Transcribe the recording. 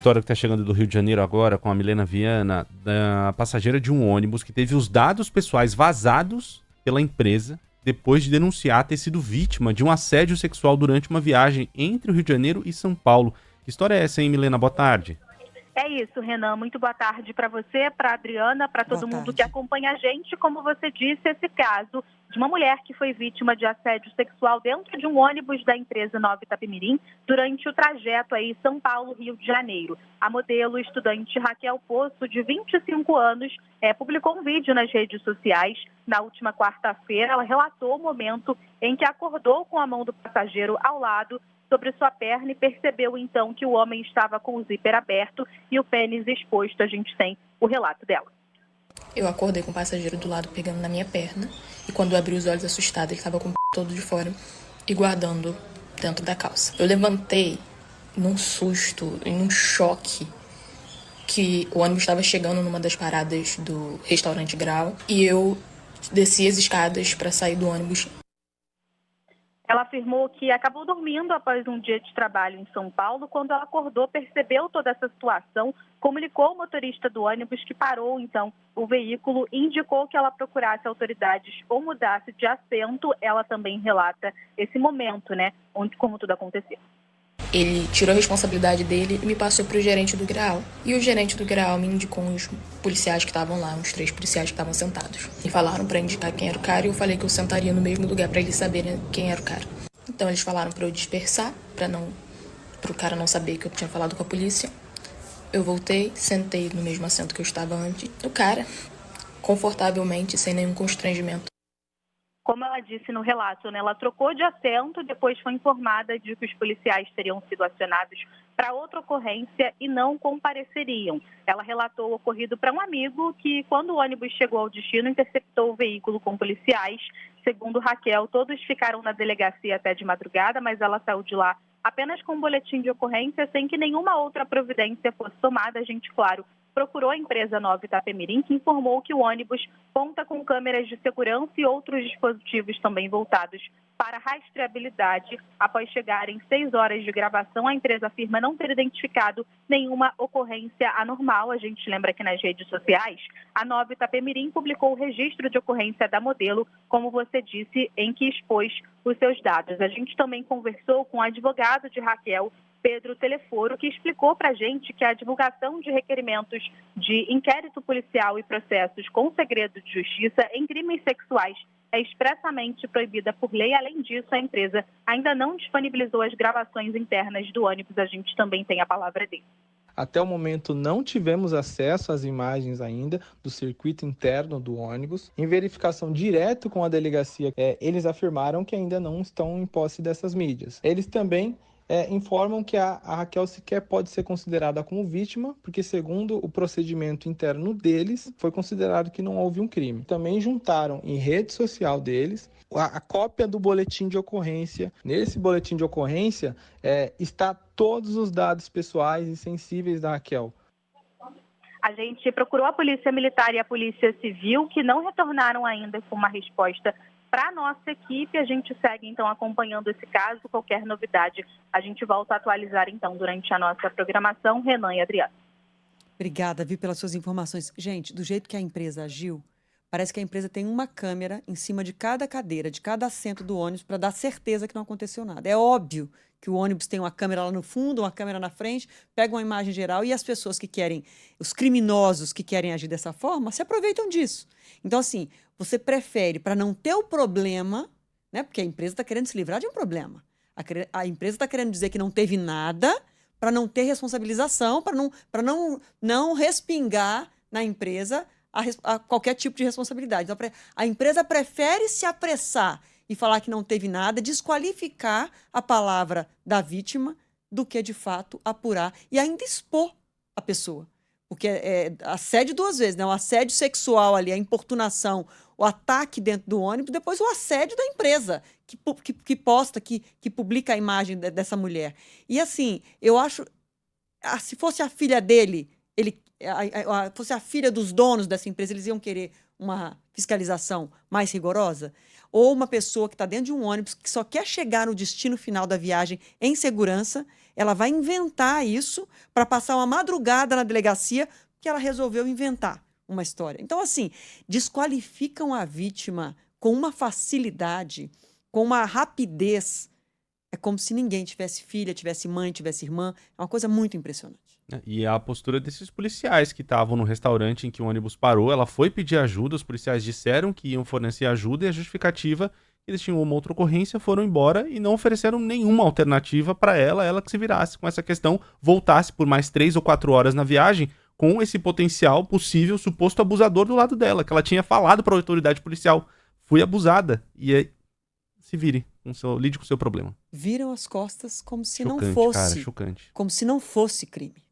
História que está chegando do Rio de Janeiro agora com a Milena Viana, da passageira de um ônibus que teve os dados pessoais vazados pela empresa depois de denunciar ter sido vítima de um assédio sexual durante uma viagem entre o Rio de Janeiro e São Paulo. Que história é essa, hein, Milena? Boa tarde. É isso, Renan. Muito boa tarde para você, para a Adriana, para todo mundo que acompanha a gente. Como você disse, esse caso de uma mulher que foi vítima de assédio sexual dentro de um ônibus da empresa Nova Itapemirim durante o trajeto aí São Paulo-Rio de Janeiro. A modelo estudante Raquel Poço, de 25 anos, publicou um vídeo nas redes sociais. Na última quarta-feira, ela relatou o momento em que acordou com a mão do passageiro ao lado sobre sua perna e percebeu então que o homem estava com o zíper aberto e o pênis exposto. A gente tem o relato dela. Eu acordei com o passageiro do lado pegando na minha perna e quando eu abri os olhos assustada, ele estava com o todo de fora e guardando dentro da calça. Eu levantei num susto e num choque que o ônibus estava chegando numa das paradas do restaurante Grau e eu desci as escadas para sair do ônibus. Ela afirmou que acabou dormindo após um dia de trabalho em São Paulo. Quando ela acordou, percebeu toda essa situação, comunicou ao motorista do ônibus, que parou então o veículo e indicou que ela procurasse autoridades ou mudasse de assento. Ela também relata esse momento, como tudo aconteceu. Ele tirou a responsabilidade dele e me passou para o gerente do Graal. E o gerente do Graal me indicou uns policiais que estavam lá, uns 3 policiais que estavam sentados. E falaram para indicar quem era o cara e eu falei que eu sentaria no mesmo lugar para eles saberem quem era o cara. Então eles falaram para eu dispersar, para o cara não saber que eu tinha falado com a polícia. Eu voltei, sentei no mesmo assento que eu estava antes. O cara, confortavelmente, sem nenhum constrangimento. Como ela disse no relato, ela trocou de assento, depois foi informada de que os policiais teriam sido acionados para outra ocorrência e não compareceriam. Ela relatou o ocorrido para um amigo que, quando o ônibus chegou ao destino, interceptou o veículo com policiais. Segundo Raquel, todos ficaram na delegacia até de madrugada, mas ela saiu de lá apenas com um boletim de ocorrência, sem que nenhuma outra providência fosse tomada. A gente, claro, procurou a empresa Nova Itapemirim, que informou que o ônibus conta com câmeras de segurança e outros dispositivos também voltados para rastreabilidade. Após chegarem 6 horas de gravação, a empresa afirma não ter identificado nenhuma ocorrência anormal. A gente lembra que nas redes sociais, a Nova Itapemirim publicou o registro de ocorrência da modelo, como você disse, em que expôs os seus dados. A gente também conversou com o advogado de Raquel, Pedro Teleforo, que explicou para a gente que a divulgação de requerimentos de inquérito policial e processos com segredo de justiça em crimes sexuais é expressamente proibida por lei. Além disso, a empresa ainda não disponibilizou as gravações internas do ônibus. A gente também tem a palavra dele. Até o momento não tivemos acesso às imagens ainda do circuito interno do ônibus. Em verificação direto com a delegacia, eles afirmaram que ainda não estão em posse dessas mídias. Eles também informam que a Raquel sequer pode ser considerada como vítima, porque segundo o procedimento interno deles, foi considerado que não houve um crime. Também juntaram em rede social deles a cópia do boletim de ocorrência. Nesse boletim de ocorrência está todos os dados pessoais e sensíveis da Raquel. A gente procurou a Polícia Militar e a Polícia Civil, que não retornaram ainda com uma resposta para a nossa equipe. A gente segue, então, acompanhando esse caso. Qualquer novidade, a gente volta a atualizar, então, durante a nossa programação. Renan e Adriana. Obrigada, pelas suas informações. Gente, do jeito que a empresa agiu, parece que a empresa tem uma câmera em cima de cada cadeira, de cada assento do ônibus, para dar certeza que não aconteceu nada. É óbvio que o ônibus tem uma câmera lá no fundo, uma câmera na frente, pega uma imagem geral e as pessoas que querem, os criminosos que querem agir dessa forma, se aproveitam disso. Então, assim, você prefere, para não ter o problema, porque a empresa está querendo se livrar de um problema. A empresa está querendo dizer que não teve nada para não ter responsabilização, para não respingar na empresa a qualquer tipo de responsabilidade. Então, a empresa prefere se apressar e falar que não teve nada, desqualificar a palavra da vítima, do que, de fato, apurar e ainda expor a pessoa. Porque é assédio 2 vezes, o assédio sexual ali, a importunação, o ataque dentro do ônibus, depois o assédio da empresa, que posta, que publica a imagem dessa mulher. E assim, eu acho, se fosse a filha dele, fosse a filha dos donos dessa empresa, eles iam querer uma fiscalização mais rigorosa? Ou uma pessoa que está dentro de um ônibus que só quer chegar no destino final da viagem em segurança, ela vai inventar isso para passar uma madrugada na delegacia porque ela resolveu inventar uma história. Então, assim, desqualificam a vítima com uma facilidade, com uma rapidez. É como se ninguém tivesse filha, tivesse mãe, tivesse irmã. É uma coisa muito impressionante. E a postura desses policiais que estavam no restaurante em que o ônibus parou, ela foi pedir ajuda, os policiais disseram que iam fornecer ajuda e a justificativa, eles tinham uma outra ocorrência, foram embora e não ofereceram nenhuma alternativa para ela que se virasse com essa questão, voltasse por mais 3 ou 4 horas na viagem com esse potencial possível suposto abusador do lado dela, que ela tinha falado para a autoridade policial, fui abusada, e aí se vire, lide com o seu problema. Viram as costas como se Chocante, não fosse, cara, chocante. como se não fosse crime.